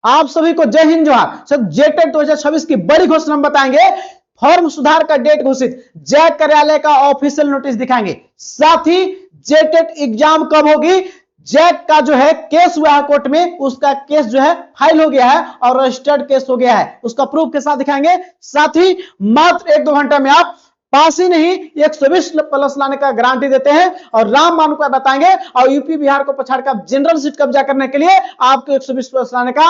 आप सभी को जय हिंद जोहार। सर जेटेट 2026 की बड़ी घोषणा बताएंगे, फॉर्म सुधार का डेट घोषित, जैक कार्यालय का ऑफिशियल नोटिस दिखाएंगे, साथ ही जेटेट एग्जाम कब होगी, जैक का जो है केस हुआ है कोर्ट में, उसका केस जो है फाइल हो गया है और रजिस्टर्ड केस हो गया है, उसका प्रूफ के साथ दिखाएंगे। साथ ही मात्र 1-2 घंटे में आप पास ही नहीं 120 प्लस लाने का गारंटी देते हैं और राम मान को बताएंगे, और यूपी बिहार को पछाड़ कर जनरल सीट कब्जा करने के लिए आपको 120 प्लस लाने का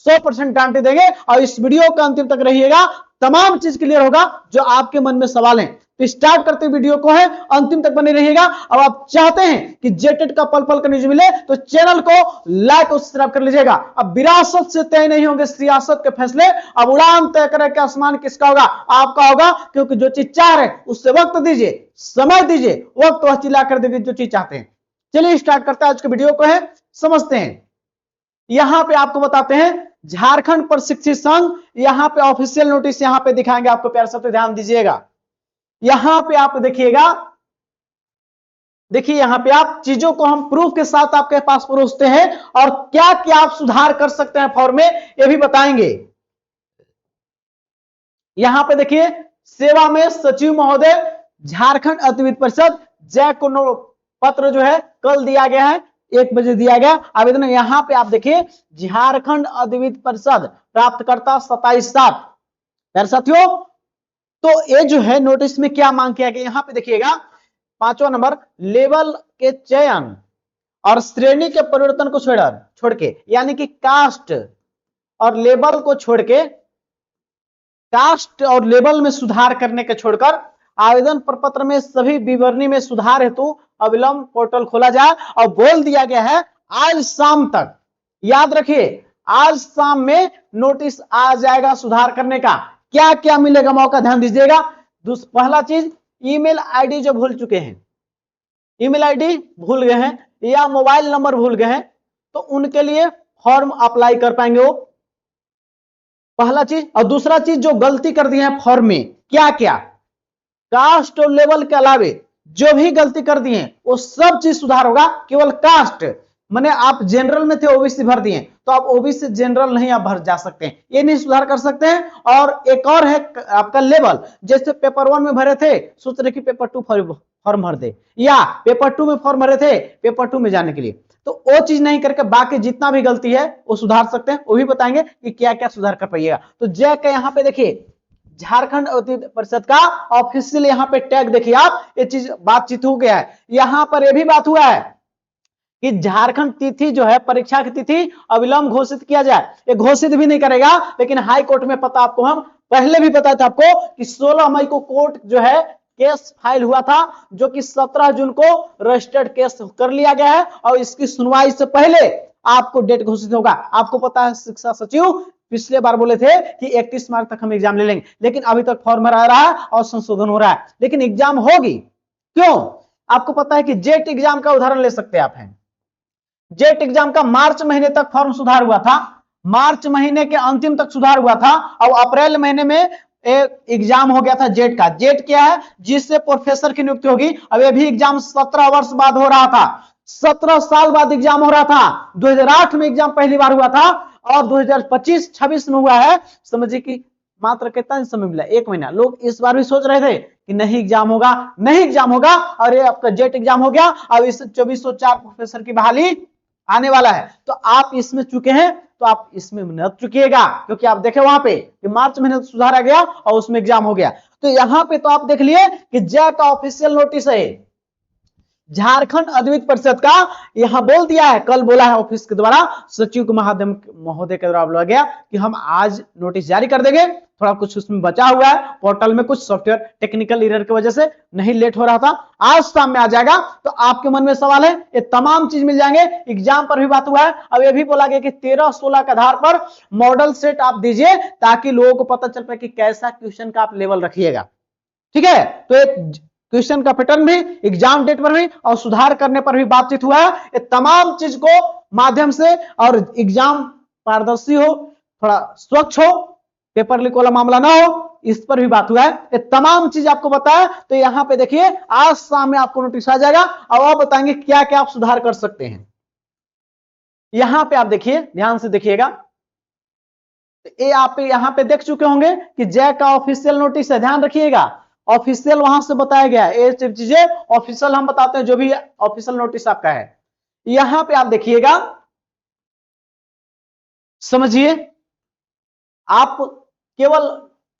100% गारंटी देंगे। और इस वीडियो का अंतिम तक रहिएगा, तमाम चीज क्लियर होगा जो आपके मन में सवाल है। तो स्टार्ट करते वीडियो को है, अंतिम तक बने रहिएगा। अब आप चाहते हैं कि जेटेट का पल पल का न्यूज मिले तो चैनल को लाइक और सब्सक्राइब कर लीजिएगा। अब विरासत से तय नहीं होंगे सियासत के फैसले, अब उड़ान तय करे कि आसमान किसका होगा, आपका होगा, क्योंकि जो चीज चाह रहे हैं उससे वक्त दीजिए, समय दीजिए, वक्त वह चिल्ला कर दीजिए जो चीज चाहते हैं। चलिए स्टार्ट करते हैं आज के वीडियो को है, समझते हैं। यहां पे आपको बताते हैं झारखंड प्रशिक्षित संघ, यहां पे ऑफिशियल नोटिस यहां पे दिखाएंगे आपको, प्यार सबसे ध्यान दीजिएगा। यहां पे आप देखिएगा, देखिए यहां पे आप चीजों को हम प्रूफ के साथ आपके पास परोसते हैं और क्या क्या आप सुधार कर सकते हैं फॉर्म में ये भी बताएंगे। यहां पे देखिए सेवा में सचिव महोदय झारखंड अधिविद्य परिषद, जैक को पत्र जो है कल दिया गया है, 1 बजे दिया गया आवेदन। यहां पे आप देखिए झारखंड अधिविद्य परिषद प्राप्तकर्ता 27/7। प्यारे साथियों, तो ये जो है नोटिस में क्या मांग किया गया, यहां पे देखिएगा 5वां नंबर, लेवल के चयन और श्रेणी के परिवर्तन को छोड़ के, यानी कि कास्ट और लेवल को छोड़ के, कास्ट और लेवल में सुधार करने के छोड़कर आवेदन प्रपत्र में सभी विवरणी में सुधार हेतु अविलंब पोर्टल खोला जाए। और बोल दिया गया है आज शाम तक, याद रखिए आज शाम में नोटिस आ जाएगा सुधार करने का। क्या क्या मिलेगा मौका, ध्यान दीजिएगा। पहला चीज, ईमेल आईडी जो भूल चुके हैं, ईमेल आईडी भूल गए हैं या मोबाइल नंबर भूल गए हैं, तो उनके लिए फॉर्म अप्लाई कर पाएंगे वो, पहला चीज। और दूसरा चीज, जो गलती कर दी है फॉर्म में, क्या क्या कास्ट और लेवल के अलावे जो भी गलती कर दी है वो सब चीज सुधार होगा। केवल कास्ट माने आप जनरल में थे, ओबीसी भर दिए, तो आप ओबीसी जनरल नहीं आप भर जा सकते हैं, ये नहीं सुधार कर सकते हैं। और एक और है आपका लेवल, जैसे पेपर 1 में भरे थे, सोच रहे कि पेपर 2 फॉर्म भर दे, या पेपर 2 में फॉर्म भरे थे पेपर 2 में जाने के लिए, तो वो चीज नहीं करके बाकी जितना भी गलती है वो सुधार सकते हैं, वो भी बताएंगे कि क्या क्या सुधार कर पाइएगा। तो जैक का यहाँ पे देखिए झारखंड अधिविद्य परिषद का ऑफिशियल यहाँ पे टैग देखिए आप, ये चीज बातचीत हो गया है। यहां पर यह भी बात हुआ है कि झारखंड तिथि जो है, परीक्षा की तिथि अविलंब घोषित किया जाए। ये घोषित भी नहीं करेगा, लेकिन हाई कोर्ट में पता आपको हम पहले भी बताया था आपको कि 16 मई को कोर्ट जो है केस फाइल हुआ था, जो कि 17 जून को रजिस्टर्ड केस कर लिया गया है और इसकी सुनवाई से पहले आपको डेट घोषित होगा। आपको पता है शिक्षा सचिव पिछले बार बोले थे कि 31 मार्च तक हम एग्जाम ले लेंगे, लेकिन अभी तक फॉर्म आ रहा है और संशोधन हो रहा है, लेकिन एग्जाम होगी। क्यों? आपको पता है कि जेट एग्जाम का उदाहरण ले सकते हैं आप हैं, जेट एग्जाम का मार्च महीने तक फॉर्म सुधार हुआ था, मार्च महीने के अंतिम तक सुधार हुआ था और अप्रैल महीने में एग्जाम हो गया था जेट का। जेट क्या है? जिससे प्रोफेसर की नियुक्ति होगी। अब ये भी एग्जाम 17 वर्ष बाद हो रहा था, 17 साल बाद एग्जाम हो रहा था। 2008 में एग्जाम पहली बार हुआ था और 2025-26 में हुआ है। समझिए कि मात्र कितना समय मिला, 1 महीना। लोग इस बार भी सोच रहे थे कि नहीं एग्जाम होगा, नहीं एग्जाम होगा, और ये आपका जेट एग्जाम हो गया। अब इस 2404 प्रोफेसर की बहाली आने वाला है, तो आप इसमें चुके हैं तो आप इसमें मत चुकिएगा, क्योंकि आप देखे वहां पे कि मार्च महीने सुधार आ गया और उसमें एग्जाम हो गया। तो यहां पे तो आप देख लिए कि जैक का ऑफिशियल नोटिस है झारखंड अधिविद्य परिषद का, यहां बोल दिया है, कल बोला है ऑफिस के द्वारा, सचिव को महोदय के द्वारा बोला गया कि हम आज नोटिस जारी कर देंगे। थोड़ा कुछ उसमें बचा हुआ है, पोर्टल में कुछ सॉफ्टवेयर टेक्निकल एरर की वजह से नहीं लेट हो रहा था, आज शाम में आ जाएगा। तो आपके मन में सवाल है, ये तमाम चीज मिल जाएंगे। एग्जाम पर भी बात हुआ है। अब ये भी बोला गया कि 13-16 के आधार पर मॉडल सेट आप दीजिए, ताकि लोगों को पता चल पाए कि कैसा क्वेश्चन का आप लेवल रखिएगा। ठीक है, तो एक क्वेश्चन का पैटर्न भी, एग्जाम डेट पर भी और सुधार करने पर भी बातचीत हुआ है। ये तमाम चीज को माध्यम से, और एग्जाम पारदर्शी हो, थोड़ा स्वच्छ हो, पेपर लीक वाला मामला ना हो, इस पर भी बात हुआ है। ये तमाम चीज आपको बताया। तो यहां पे देखिए आज शाम में आपको नोटिस आ जाएगा और आप बताएंगे क्या क्या आप सुधार कर सकते हैं। यहां पे आप देखिए, ध्यान से देखिएगा, तो ये आप यहाँ पे देख चुके होंगे कि जैक का ऑफिशियल नोटिस है, ध्यान रखिएगा ऑफिशियल वहां से बताया गया है, ये सब चीजें ऑफिशियल हम बताते हैं जो भी ऑफिशियल नोटिस आपका है। यहां पे आप देखिएगा, समझिए, आप केवल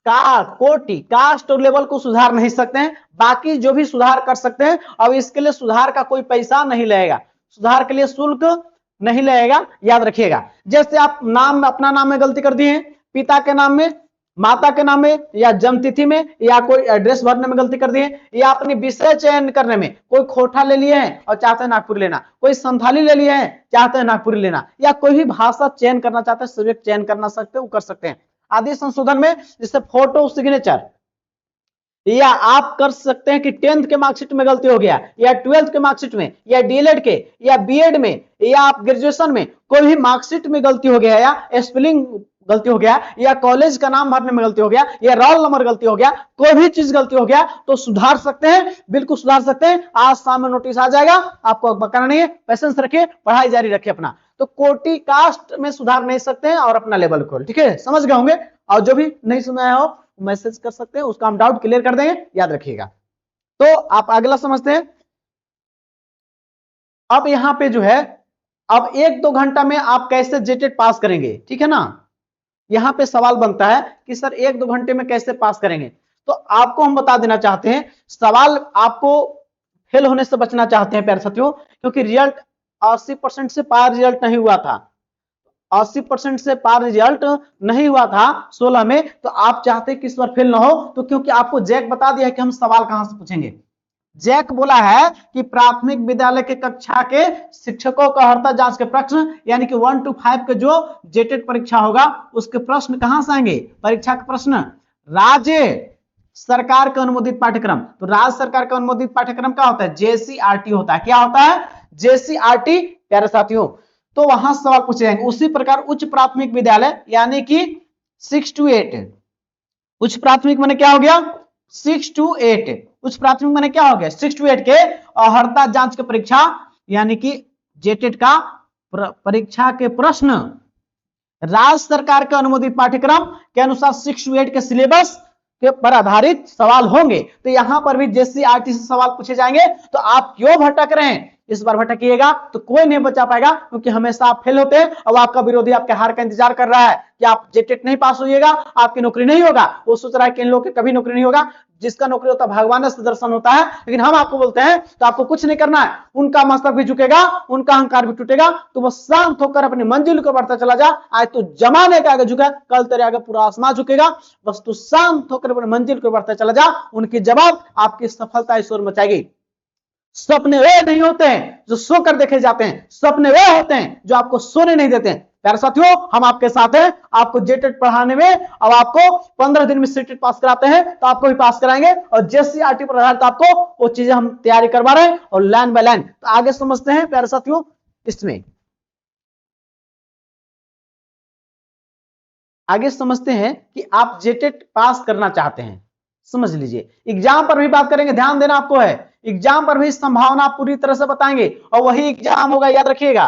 कोटि कास्ट और लेवल को सुधार नहीं सकते हैं, बाकी जो भी सुधार कर सकते हैं। अब इसके लिए सुधार का कोई पैसा नहीं लगेगा, सुधार के लिए शुल्क नहीं लगेगा, याद रखिएगा। जैसे आप नाम, अपना नाम में गलती कर दिए हैं, पिता के नाम में, माता के नाम में, या जन्म तिथि में, या कोई एड्रेस भरने में गलती कर दिए, या अपनी विषय चयन करने में कोई खोटा ले लिए हैं और चाहते हैं नागपुरी लेना, कोई संथाली ले लिए हैं चाहते हैं नागपुरी लेना, या कोई भी भाषा चयन करना चाहते हैं, सब्जेक्ट चयन करना सकते हैं, वो कर सकते हैं। आदि संशोधन में जैसे फोटो सिग्नेचर, या आप कर सकते हैं कि 10th के मार्कशीट में गलती हो गया, या 12th के मार्कशीट में, या डीएलएड के, या बीएड में, या आप ग्रेजुएशन में कोई भी मार्कशीट में गलती हो गया, या स्पेलिंग गलती हो गया, या कॉलेज का नाम भरने में गलती हो गया, या रोल नंबर गलती हो गया, कोई भी चीज गलती हो गया तो सुधार सकते हैं, बिल्कुल सुधार सकते हैं। आज शाम में नोटिस आ जाएगा, आपको बकाना नहीं है, पेशेंस रखिए, पढ़ाई जारी रखिए अपना। तो कोटि कास्ट में सुधार नहीं सकते हैं और अपना लेवल खोल, ठीक है, समझ गए होंगे। और जो भी नहीं सुना हो मैसेज कर सकते हैं, उसका हम डाउट क्लियर कर देंगे, याद रखिएगा। तो आप अगला समझते हैं। अब यहां पे जो है, अब 1-2 घंटा में आप कैसे जेटेट पास करेंगे, ठीक है ना। यहां पे सवाल बनता है कि सर 1-2 घंटे में कैसे पास करेंगे। तो आपको हम बता देना चाहते हैं, सवाल आपको फेल होने से बचना चाहते हैं प्यारे साथियों, क्योंकि रिजल्ट 80% से पार रिजल्ट नहीं हुआ था, 80% से पार रिजल्ट नहीं हुआ था 16 में। तो आप चाहते कि इस बार फेल ना हो, तो क्योंकि आपको जैक बता दिया है कि हम सवाल कहां से पूछेंगे। जैक बोला है कि प्राथमिक विद्यालय के कक्षा के शिक्षकों का अर्हता जांच के प्रश्न, यानी कि 1 to 5 के जो जेटेट परीक्षा होगा उसके प्रश्न कहां से आएंगे, परीक्षा के प्रश्न राज्य सरकार का अनुमोदित पाठ्यक्रम। तो राज्य सरकार का अनुमोदित पाठ्यक्रम क्या होता है, जेसीआरटी होता है। क्या होता है, जेसीआरटी प्यारे साथियों। तो वहां सवाल पूछे जाएंगे। उसी प्रकार उच्च प्राथमिक विद्यालय यानी कि 6 to 8, उच्च प्राथमिक माने क्या हो गया, 6 to 8, उच्च प्राथमिक माने क्या हो गया, 6 to 8 के अर्हता जांच के परीक्षा यानी कि जेटेट का परीक्षा के प्रश्न राज्य सरकार के अनुमोदित पाठ्यक्रम के अनुसार 6 to 8 के सिलेबस के पर आधारित सवाल होंगे। तो यहां पर भी जेसीआरटी से सवाल पूछे जाएंगे। तो आप क्यों भटक रहे हैं, इस बार भटकिएगा तो कोई नहीं बचा पाएगा, क्योंकि हमेशा आप फेल होते हैं और आपका विरोधी आपके हार का इंतजार कर रहा है कि आप जेटेट नहीं पास होइएगा, आपकी नौकरी नहीं होगा। वो सोच रहा है कि इन लोगों की कभी नौकरी नहीं होगा, जिसका नौकरी होता है भगवान से दर्शन होता है। लेकिन हम आपको बोलते हैं तो आपको कुछ नहीं करना है, उनका मस्तक भी झुकेगा, उनका अहंकार भी टूटेगा, तो बस शांत होकर अपनी मंजिल को बढ़ता चला जा। आज तो जमाने के आगे झुका, कल तेरे आगे पूरा आसमान झुकेगा, बस तू शांत होकर अपनी मंजिल को बढ़ता चला जा। उनकी जवाब आपकी सफलता शोर मचाएगी। सपने वे नहीं होते हैं जो सोकर देखे जाते हैं, सपने वे होते हैं जो आपको सोने नहीं देते हैं। प्यारे साथियों, हम आपके साथ हैं, आपको जेटेट पढ़ाने में। अब आपको 15 दिन में सीटेट पास कराते हैं, तो आपको भी पास कराएंगे, और जेसीआरटी पर आधारित आपको वो चीजें हम तैयारी करवा रहे हैं, और लाइन बाय लाइन। तो आगे समझते हैं प्यारे साथियों, इसमें आगे समझते हैं कि आप जेटेट पास करना चाहते हैं, समझ लीजिए। एग्जाम पर भी बात करेंगे, ध्यान देना आपको है, एग्जाम पर भी संभावना पूरी तरह से बताएंगे, और वही एग्जाम होगा, याद रखिएगा।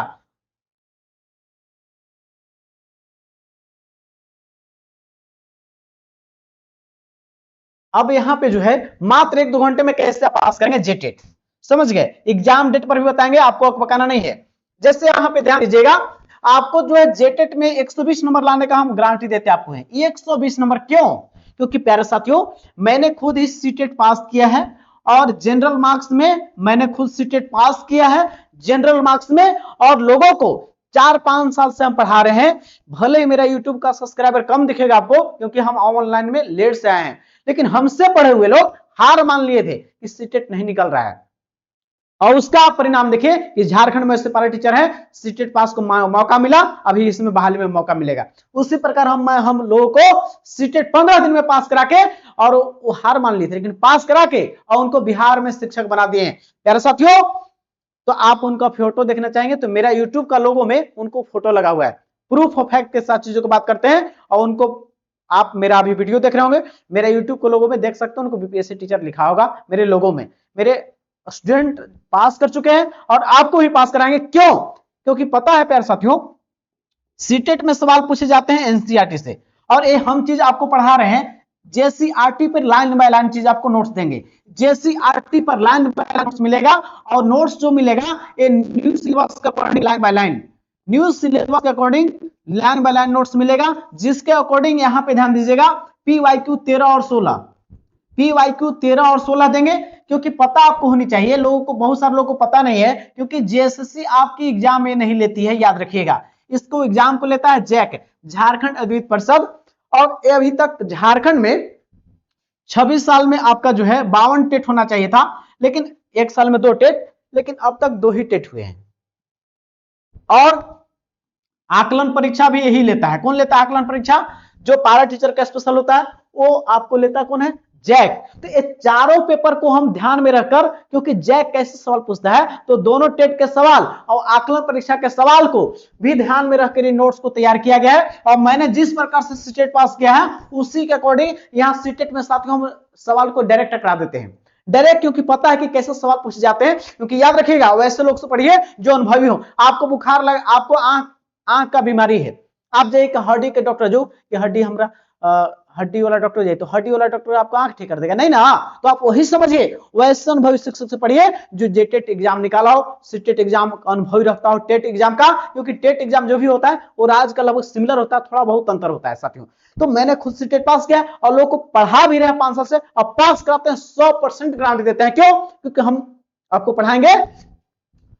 अब यहां पे जो है मात्र 1-2 घंटे में कैसे पास करेंगे जेटेट, समझ गए। एग्जाम डेट पर भी बताएंगे, आपको बकाना नहीं है। जैसे यहां पे ध्यान दीजिएगा, आपको जो है जेटेट में 120 नंबर लाने का हम गारंटी देते हैं आपको है। 120 नंबर क्यों, क्योंकि प्यारे साथियों मैंने खुद ही सीटेट पास किया है, और जनरल मार्क्स में मैंने खुद सीटेट पास किया है जनरल मार्क्स में, और लोगों को 4-5 साल से हम पढ़ा रहे हैं। भले ही मेरा यूट्यूब का सब्सक्राइबर कम दिखेगा आपको, क्योंकि हम ऑनलाइन में लेट से आए हैं, लेकिन हमसे पढ़े हुए लोग हार मान लिए थे कि सीटेट नहीं निकल रहा है, और उसका परिणाम देखिए कि झारखंड में सिपाही टीचर है, सीटेट पास को मौका मिला, अभी इसमें बहाली में मौका मिलेगा। उसी प्रकार हम लोगों को सीटेट 15 दिन में पास करा के, और वो हार मान ली थी, लेकिन पास करा के और उनको बिहार में शिक्षक बना दिए हैं। प्यारे साथियों, तो आप उनका फोटो देखना चाहेंगे तो मेरा यूट्यूब का लोगो में उनको फोटो लगा हुआ है, प्रूफ ऑफ फैक्ट के साथ चीजों को बात करते हैं। और उनको आप मेरा अभी वीडियो देख रहे होंगे, मेरा यूट्यूब को लोगो में देख सकते हैं, उनको बीपीएससी टीचर लिखा होगा मेरे लोगो में। मेरे स्टूडेंट पास कर चुके हैं और आपको भी पास कराएंगे। क्यों, क्योंकि पता है प्यारे साथियों, सीटेट में सवाल पूछे जाते हैं एनसीईआरटी से, और ये हम चीज आपको पढ़ा रहे हैं जेसीईआरटी पर लाइन बाय लाइन चीज आपको नोट्स देंगे। जेसीईआरटी पर लाइन बाय लाइन नोट्स मिलेगा, और नोट्स जो मिलेगा ये न्यू सिलेबस के according line by line, new syllabus के according line by line notes मिलेगा, जिसके अकॉर्डिंग यहां पे ध्यान दीजिएगा पीवाईक्यू 13 और 16, पीवाईक्यू 13 और 16 देंगे, क्योंकि पता आपको होनी चाहिए, लोगों को, बहुत सारे लोगों को पता नहीं है, क्योंकि जेएसएससी आपकी एग्जाम में नहीं लेती है, याद रखिएगा। इसको एग्जाम को लेता है जैक, झारखंड अद्वित परिषद, और ये अभी तक झारखंड में 26 साल में आपका जो है 52 टेट होना चाहिए था, लेकिन एक साल में 2 टेट, लेकिन अब तक 2 ही टेट हुए हैं। और आकलन परीक्षा भी यही लेता है। कौन लेता है आकलन परीक्षा? जो पारा टीचर का स्पेशल होता है वो आपको लेता कौन है? जैक। तो ये चारों पेपर को हम ध्यान में रखकर, क्योंकि जैक कैसे सवाल पूछता है, तो दोनों टेट के सवाल और आकलन परीक्षा के सवाल को भी ध्यान में रखकर इन नोट्स को तैयार किया गया है। और मैंने जिस प्रकार से सीटेट पास किया है उसी के अकॉर्डिंग यहाँ सीटेट में साथियों हम सवाल को डायरेक्ट करा देते हैं, डायरेक्ट, क्योंकि पता है कि कैसे सवाल पूछे जाते हैं। क्योंकि याद रखिएगा, वैसे लोग से पढ़िए जो अनुभवी हो। आपको बुखार लगे, आपको आंख का बीमारी है, आप जाइए हड्डी के डॉक्टर, जो कि हड्डी हमारा हड्डी वाला डॉक्टर जाए, तो हड्डी वाला डॉक्टर आपको आंख ठीक कर देगा, नहीं ना? तो आप वही समझिए, वैसे अनुभवी शिक्षक से पढ़िए जो जेटेट एग्जाम निकाला हो, सीटेट एग्जाम अनुभवी रखता हो टेट एग्जाम का, क्योंकि टेट एग्जाम जो भी होता है वो आज का लगभग सिमिलर होता है, थोड़ा बहुत अंतर होता है साथियों। तो मैंने खुद सीटेट पास किया और लोगों को पढ़ा भी रहे 5 साल से, अब पास कराते हैं, 100% गारंटी देते हैं। क्यों? क्योंकि हम आपको पढ़ाएंगे,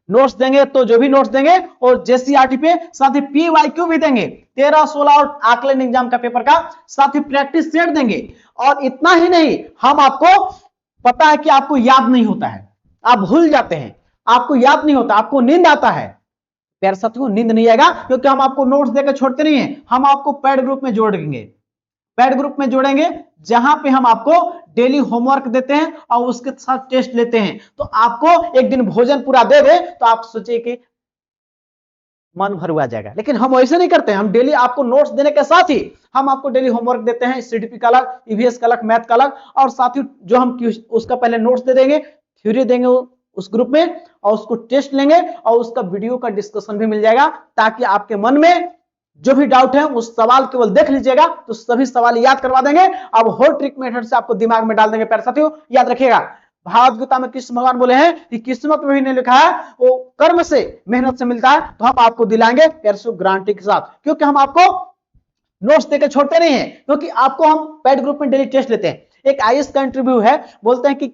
नोट्स देंगे, तो जो भी नोट्स देंगे और जेसीईआरटी पे साथ ही पीवाईक्यू भी देंगे 13, 16 और आकलन एग्जाम का पेपर का, साथ ही प्रैक्टिस सेट देंगे। और इतना ही नहीं, हम आपको, पता है कि आपको याद नहीं होता है, आप भूल जाते हैं, आपको याद नहीं होता, आपको नींद आता है, प्यारे साथियों नींद नहीं आएगा, क्योंकि हम आपको नोट्स देकर छोड़ते नहीं है, हम आपको पैड ग्रुप में जोड़ देंगे, पैड ग्रुप में जोड़ेंगे, जहां पे हम आपको डेली होमवर्क देते हैं और उसके साथ टेस्ट लेते हैं। तो आपको एक दिन भोजन पूरा दे दे तो आप सोचिए कि मन भर हुआ जाएगा, लेकिन हम वैसे नहीं करते हैं। हम डेली आपको नोट्स देने के साथ ही हम आपको डेली होमवर्क देते हैं, सीडीपी का अलग, ईवीएस का अलग, मैथ का अलग, और साथ ही जो हम उसका पहले नोट्स दे देंगे, थ्योरी देंगे उस ग्रुप में, और उसको टेस्ट लेंगे और उसका वीडियो का डिस्कशन भी मिल जाएगा, ताकि आपके मन में जो भी डाउट है उस सवाल केवल देख लीजिएगा तो सभी सवाल याद करवा देंगे। अब हो ट्रिक मेथड से आपको दिमाग में डाल देंगे। प्यारे साथियों याद रखिएगा, भागवत गीता में कृष्ण भगवान बोले हैं कि किस्मत में भी नहीं लिखा है, वो कर्म से, मेहनत से मिलता है, तो हम आपको दिलाएंगे गारंटी के साथ, क्योंकि हम आपको नोट्स देकर छोड़ते नहीं है, क्योंकि आपको हम पैड ग्रुप में डेली टेस्ट लेते हैं। एक आईएएस का इंटरव्यू है, बोलते हैं कि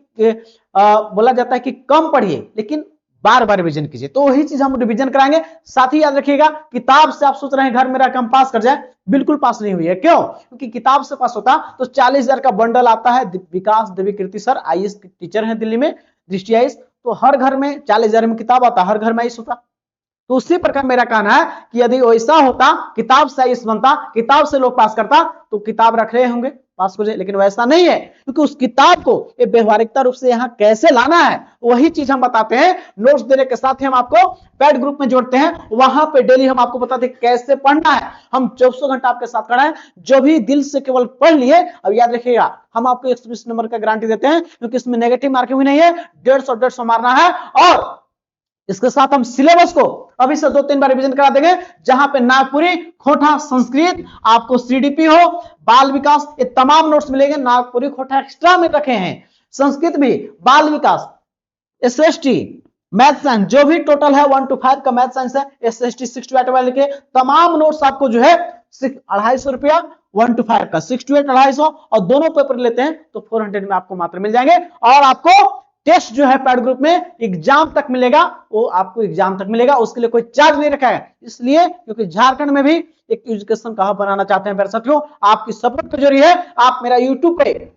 बोला जाता है कि कम पढ़िए लेकिन बार बार रिवीजन कीजिए, तो वही चीज हम रिवीजन कराएंगे। साथ ही याद रखिएगा, किताब से आप सोच रहे हैं घर मेरा कम पास कर जाए, बिल्कुल पास नहीं हुई है। क्यों? क्योंकि किताब से पास होता तो 40,000 का बंडल आता है। विकास देवीकीर्ति सर आईएएस टीचर हैं दिल्ली में, दृष्टि आईएएस, तो हर घर में 40,000 में किताब आता, हर घर में आईएएस होता। तो उसी प्रकार मेरा कहना है कि यदि वैसा होता, किताब से आईएएस बनता, किताब से लोग पास करता, तो किताब रख रहे होंगे पास हो जाए, लेकिन वैसा नहीं है, क्योंकि उस किताब को ये व्यवहारिकता रूप से यहाँ कैसे लाना है वही चीज हम बताते हैं। नोट्स देने के साथ ही हम आपको पैड ग्रुप में जोड़ते हैं, वहां पे डेली हम आपको बताते हैं कैसे पढ़ना है। हम 24 घंटा आपके साथ खड़ा है, जो भी दिल से केवल पढ़ लिए। अब याद रखिएगा, हम आपको 120 नंबर का गारंटी देते हैं, क्योंकि इसमें नेगेटिव मार्किंग भी नहीं है, 150 मारना है। और इसके साथ हम सिलेबस को अभी से 2-3 बार रिवीजन करा देंगे, जहां पे नागपुरी, खोटा, संस्कृत, आपको सीडीपी हो, बाल विकास, ये तमाम नोट्स मिलेंगे। नागपुरी, खोटा एक्स्ट्रा में रखे हैं, संस्कृत भी, बाल विकास, एसएसटी, मैथ साइंस, जो भी टोटल है 1 to 5 का मैथ साइंस है, एसएसटी 6 to 8 वाले के तमाम नोट्स आपको जो है 250 रुपया, 1 to 5 का 6 to 8 250, और दोनों पेपर लेते हैं तो 400 में आपको मात्र मिल जाएंगे। और आपको टेस्ट जो है पैड ग्रुप में एग्जाम तक मिलेगा, वो आपको एग्जाम तक मिलेगा, उसके लिए कोई चार्ज नहीं रखा है। इसलिए क्योंकि झारखंड में भी एक एजुकेशन का हब बनाना चाहते हैं मेरे साथियों, आपकी सपोर्ट की जरूरी है। आप मेरा यूट्यूब पे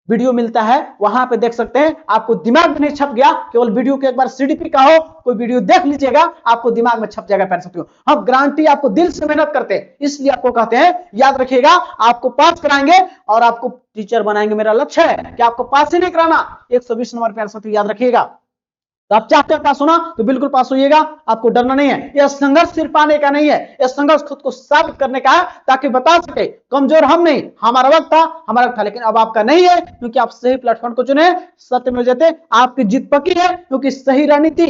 वीडियो मिलता है, वहां पे देख सकते हैं, आपको दिमाग में नहीं छप गया, केवल वीडियो के एक बार सीडीपी का हो, कोई वीडियो देख लीजिएगा, आपको दिमाग में छप जाएगा। प्यारे साथियों, हम गारंटी आपको दिल से मेहनत करते हैं, इसलिए आपको कहते हैं, याद रखिएगा, आपको पास कराएंगे और आपको टीचर बनाएंगे। मेरा लक्ष्य है कि आपको पास ही नहीं कराना, 120 नंबर। प्यारे साथियों याद रखिएगा, तो आप चाहते हैं पास होना तो बिल्कुल पास होइएगा, आपको डरना नहीं है। यह संघर्ष सिर्फ पाने का नहीं है, यह संघर्ष खुद को साबित करने का है, ताकि बता सके कमजोर हम नहीं, हमारा वक्त था, लेकिन अब आपका नहीं है, क्योंकि आप सही प्लेटफॉर्म को चुने, सत्य में जते, आपकी जीत पक्की है, क्योंकि सही रणनीति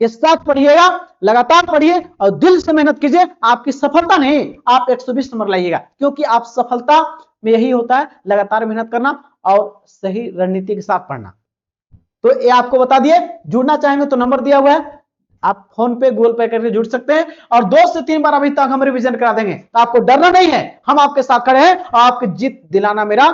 के साथ पढ़िएगा, लगातार पढ़िए और दिल से मेहनत कीजिए। आपकी सफलता नहीं, आप 120 नंबर लाइएगा, क्योंकि आप सफलता में यही होता है लगातार मेहनत करना और सही रणनीति के साथ पढ़ना। तो ये आपको बता दिए। जुड़ना चाहेंगे तो नंबर दिया हुआ है, आप फोन पे गूगल पे करके जुड़ सकते हैं और 2 से 3 बार अभी तक हम रिवीजन करा देंगे, तो आपको डरना नहीं है, हम आपके साथ खड़े हैं और आपकी जीत दिलाना मेरा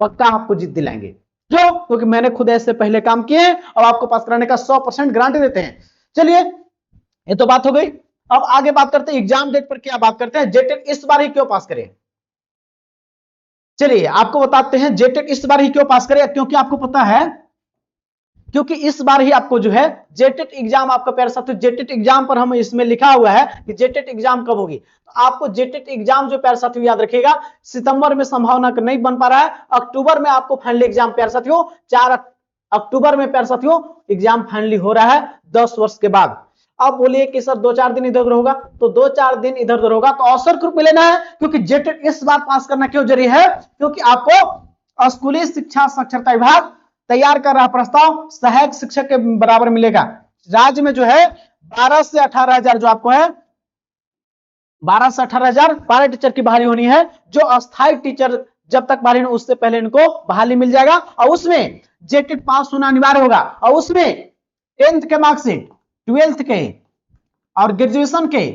पक्का, आपको जीत दिलाएंगे। क्यों? क्योंकि मैंने खुद ऐसे पहले काम किए हैं और आपको पास कराने का 100% गारंटी देते हैं। चलिए, ये तो बात हो गई। अब आगे बात करते हैं एग्जाम डेट पर, क्या बात करते हैं जेटेट इस बार ही क्यों पास करें। चलिए आपको बताते हैं जेटेट इस बार ही क्यों पास करें, क्योंकि आपको पता है, क्योंकि इस बार ही आपको जो है जेटेट एग्जाम, आपका प्यारे साथियों जेटेट एग्जाम पर हम इसमें लिखा हुआ है कि जेटेट एग्जाम कब होगी, तो आपको जेटेट एग्जाम जो प्यारे साथियों याद रखिएगा, सितंबर में संभावना नहीं बन पा रहा है, अक्टूबर में आपको फाइनली एग्जाम प्यारे साथियों 4 अक्टूबर में प्यारे साथियों एग्जाम फाइनली हो रहा है 10 वर्ष के बाद। अब बोलिए कि सर 2-4 दिन इधर उधर होगा, तो 2-4 दिन इधर उधर होगा तो अवसर ग्रुप में लेना है, क्योंकि जेटेट इस बार पास करना क्यों जरूरी है, क्योंकि आपको स्कूली शिक्षा साक्षरता विभाग तैयार कर रहा प्रस्ताव सहायक शिक्षक के बराबर मिलेगा। राज्य में जो है 12 से 18 हजार जो आपको है 12 से 18 हजार पारा टीचर की बहाली होनी है। जो अस्थायी टीचर जब तक बहाली नहीं उससे पहले इनको बहाली मिल जाएगा और उसमें जेटेट पास होना अनिवार्य होगा और उसमें 10th के मार्कशीट, 12th के और ग्रेजुएशन के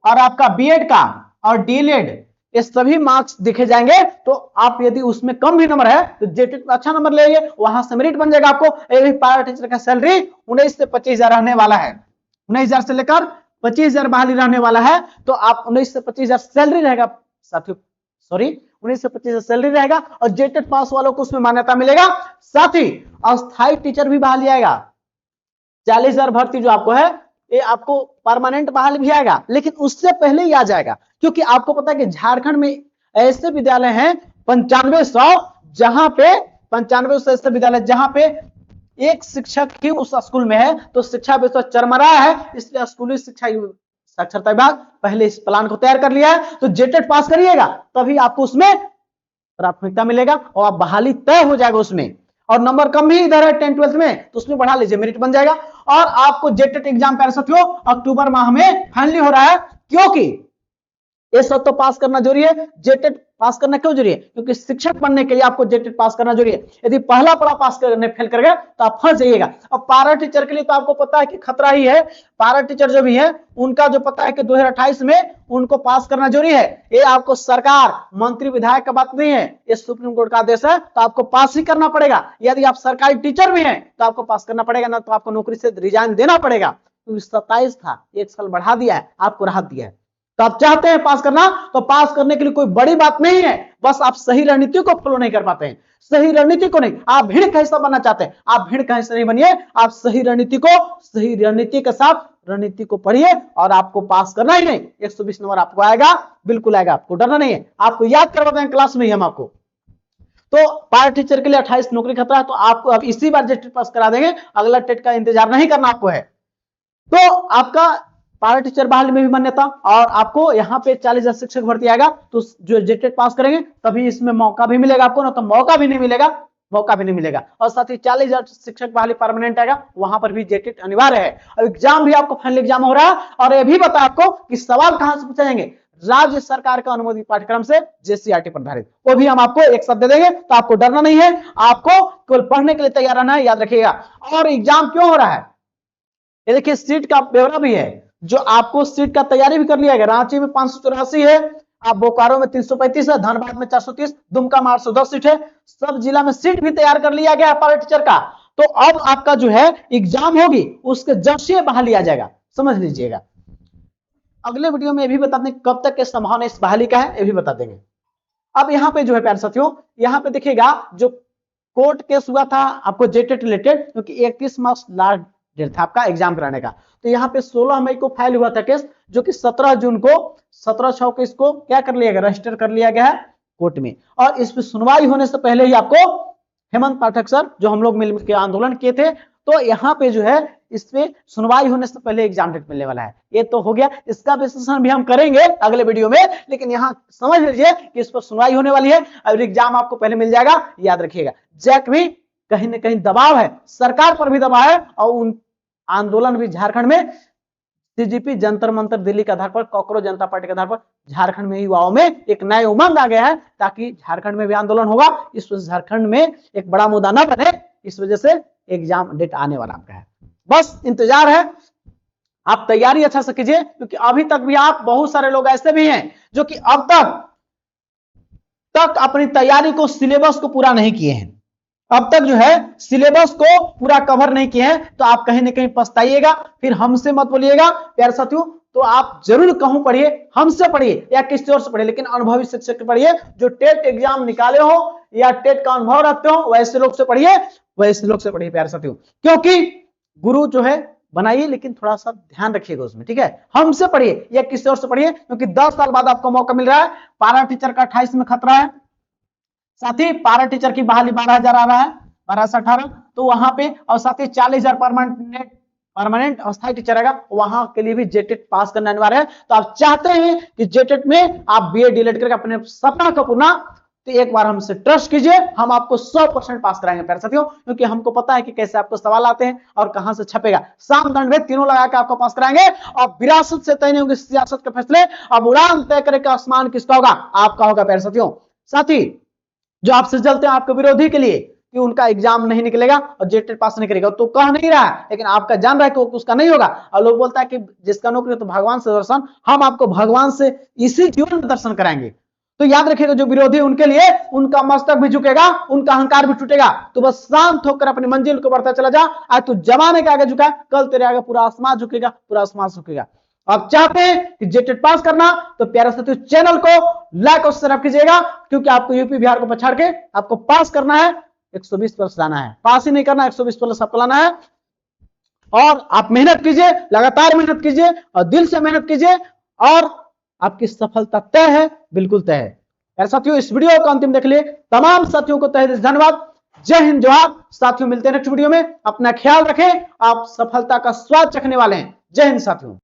और आपका बीएड का और डीएलएड ये सभी मार्क्स दिखे जाएंगे। तो आप यदि उसमें कम भी नंबर है तो जेटेट में अच्छा नंबर ले लिए, वहां से मेरिट बन जाएगा आपको। ये पारा टीचर का सैलरी 19 से 25 हजार रहने वाला है, 19,000 से लेकर 25,000 बहाली रहने वाला है। तो आप 19 से 25,000 सैलरी रहेगा साथियों, सॉरी 19 से 25,000 सैलरी रहेगा और जेटेट पास वालों को उसमें मान्यता मिलेगा। साथ ही अस्थायी टीचर भी बहाली आएगा, 40,000 भर्ती जो आपको है ये आपको परमानेंट बहाल भी आएगा, लेकिन उससे पहले ही आ जाएगा, क्योंकि आपको पता है कि झारखंड में ऐसे विद्यालय हैं 9500, जहां पे 9500 ऐसे विद्यालय जहां पे एक शिक्षक ही उस स्कूल में है, तो शिक्षा व्यवस्था चरमरा है। इसलिए स्कूली शिक्षा साक्षरता विभाग पहले इस प्लान को तैयार कर लिया है। तो जेटेट पास करिएगा तभी आपको उसमें प्राथमिकता मिलेगा और आप बहाली तय हो जाएगा उसमें। और नंबर कम भी इधर है 10th-12th में तो उसमें बढ़ा लीजिए, मेरिट बन जाएगा। और आपको जेटेट एग्जाम प्यारे साथियों अक्टूबर माह में फाइनली हो रहा है, क्योंकि ये सब तो पास करना जरूरी है। जेटेट पास करना क्यों जरूरी है, क्योंकि शिक्षक बनने के लिए आपको जेटेट पास करना जरूरी है। यदि पहला पढ़ा पास करने फेल कर गए तो आप फंस जाइएगा। अब पारा टीचर के लिए तो आपको पता है कि खतरा ही है। पारा टीचर जो भी है उनका जो पता है कि 2028 में उनको पास करना जरूरी है। ये आपको सरकार मंत्री विधायक का बात नहीं है, ये सुप्रीम कोर्ट का आदेश है, तो आपको पास ही करना पड़ेगा। यदि आप सरकारी टीचर भी हैं तो आपको पास करना पड़ेगा, ना तो आपको नौकरी से रिजाइन देना पड़ेगा। क्योंकि 27 था, 1 साल बढ़ा दिया है, आपको राहत दिया है। तो आप चाहते हैं पास करना, तो पास करने के लिए कोई बड़ी बात नहीं है, बस आप सही रणनीति को फॉलो नहीं कर पाते हैं। सही रणनीति को नहीं, आप भीड़ का हिस्सा बनना चाहते हैं, आप भीड़ का हिस्सा नहीं बनिए। आप सही रणनीति के साथ रणनीति को पढ़िए और आपको पास करना ही नहीं। 120 नंबर आपको आएगा, बिल्कुल आएगा, आपको डरना नहीं है। आपको याद करवाते हैं क्लास में ही हम आपको। तो पारा टीचर के लिए 28 नौकरी खतरा है, तो आपको अब इसी बार जेटेट पास करा देंगे, अगला टेट का इंतजार नहीं करना आपको है। तो आपका पारा टीचर बहाली में भी मान्यता और आपको यहाँ पे 40,000 शिक्षक भर्ती आएगा। तो जो जेटेट पास करेंगे तभी इसमें मौका भी मिलेगा आपको, ना तो मौका भी नहीं मिलेगा। और साथ ही 40,000 शिक्षक बहाली परमानेंट आएगा, वहां पर भी जेटेट अनिवार्य है। और एग्जाम भी आपको फाइनल एग्जाम हो रहा है। और यह भी बता आपको कि सवाल कहां से पूछे जाएंगे, राज्य सरकार का अनुमोदित पाठ्यक्रम से जेसीईआरटी पर आधारित, वो भी हम आपको एक साथ दे देंगे। तो आपको डरना नहीं है, आपको केवल पढ़ने के लिए तैयार रहना है, याद रखिएगा। और एग्जाम क्यों हो रहा है, ये देखिए सीट का ब्यौरा भी है, जो आपको सीट का तैयारी भी कर लिया गया। रांची में 584 है, आप बोकारो में 335 है, धनबाद में 430, दुमका में 810 सीट है। सब जिला में सीट भी तैयार कर लिया गया है पारा टीचर का। तो अब आपका जो है एग्जाम होगी उसके जैसे बहाली आ जाएगा, समझ लीजिएगा। अगले वीडियो में ये भी बता दें कब तक के संभावना इस बहाली का है, ये भी बता देंगे। अब यहाँ पे जो है प्यारे साथियों, यहाँ पे देखिएगा जो कोर्ट केस हुआ था आपको जेटेट रिलेटेड, क्योंकि 31 मार्च लास्ट डेट था आपका एग्जाम कराने का। तो यहाँ पे 16 मई को फाइल हुआ था केस, जो कि 17 जून को 17/6 को इसको क्या कर लिया गया, रजिस्टर कर लिया गया है कोर्ट में। और इस पे सुनवाई होने से पहले ही आपको हेमंत पाठक सर जो हम लोग मिलकर आंदोलन किए थे, तो यहाँ पे जो है इस पे सुनवाई होने से पहले एग्जाम डेट मिलने वाला है। ये तो हो गया, इसका विश्लेषण भी हम करेंगे अगले वीडियो में, लेकिन यहाँ समझ लीजिए कि इस पर सुनवाई होने वाली है और एग्जाम आपको पहले मिल जाएगा, याद रखिएगा। जैक भी कहीं ना कहीं दबाव है, सरकार पर भी दबाव है और उन आंदोलन भी झारखंड में सीजीपी जंतर मंतर दिल्ली के आधार पर, कॉकरोच जनता पार्टी के आधार पर झारखंड में युवाओं में एक नए उमंग आ गया है, ताकि झारखंड में भी आंदोलन होगा। इस वजह से झारखंड में एक बड़ा मुद्दा न बने, इस वजह से एग्जाम डेट आने वाला आपका है। बस इंतजार है, आप तैयारी अच्छा से कीजिए, क्योंकि अभी तक भी आप बहुत सारे लोग ऐसे भी हैं जो कि अब तक अपनी तैयारी को, सिलेबस को पूरा नहीं किए हैं, अब तक जो है सिलेबस को पूरा कवर नहीं किए हैं, तो आप कहीं ना कहीं पछताइएगा। फिर हमसे मत बोलिएगा प्यारे साथियों, तो आप जरूर कहूं पढ़िए, हमसे पढ़िए या किसी और से पढ़िए, लेकिन अनुभवी शिक्षक से पढ़िए, जो टेट एग्जाम निकाले हो या टेट का अनुभव रखते हो, वैसे लोग से पढ़िए, वैसे लोग से पढ़िए प्यारे साथियों। क्योंकि गुरु जो है बनाइए, लेकिन थोड़ा सा ध्यान रखिएगा उसमें, ठीक है। हमसे पढ़िए या किसी और से पढ़िए, क्योंकि 10 साल बाद आपको मौका मिल रहा है। पारा टीचर का 28 में खतरा है, साथ ही पारा टीचर की बहाली 12,000 आ रहा है, 12 से 18, तो वहां पे, और साथ ही 40,000 परमानेंट अस्थायी टीचर आएगा, वहां के लिए भी जेटेट पास करना अनिवार्य है। तो आप चाहते हैं कि जेटेट में आप बीए डीएलएड करके अपने सपना को पूरा, तो एक बार हमसे ट्रस्ट कीजिए, हम आपको 100% पास कराएंगे प्यारे साथियों, क्योंकि हमको पता है कि कैसे आपको सवाल आते हैं और कहां से छपेगा। साम दंड भेद तीनों लगा के आपको पास कराएंगे, और विरासत से तय नहीं होंगे सियासत के फैसले। अब उड़ान तय करेगा आसमान किसका होगा? आपका होगा प्यारे साथियों। साथ ही जो आपसे जलते हैं आपके विरोधी के लिए कि उनका एग्जाम नहीं निकलेगा और जेटेट पास नहीं करेगा, तो कह नहीं रहा है, लेकिन आपका जान रहा है कि उसका नहीं होगा। और लोग बोलता है कि जिसका नौकरी तो भगवान से दर्शन, हम आपको भगवान से इसी जीवन में दर्शन कराएंगे। तो याद रखिएगा, जो विरोधी उनके लिए उनका मस्तक भी झुकेगा, उनका अहंकार भी टूटेगा। तो बस शांत होकर अपनी मंजिल को बढ़ता चला जा। आज तू जमाने के आगे झुका, कल तेरे आगे पूरा आसमान झुकेगा, पूरा आसमान झुकेगा। आप चाहते हैं कि जेटेट पास करना, तो प्यारे साथियों चैनल को लाइक और सब्सक्राइब कीजिएगा, क्योंकि आपको यूपी बिहार को पछाड़ के आपको पास करना है, 120 प्लस लाना है। पास ही नहीं करना, 120 प्लस आपको लाना है। और आप मेहनत कीजिए, लगातार मेहनत कीजिए और दिल से मेहनत कीजिए, और आपकी सफलता तय है, बिल्कुल तय है। यार साथियों, इस वीडियो को अंतिम देख लिए तमाम साथियों को तहे दिल से धन्यवाद। जय हिंद, जोहार। साथियों मिलते हैं नेक्स्ट वीडियो में, अपना ख्याल रखें, आप सफलता का स्वाद चखने वाले हैं। जय हिंद साथियों।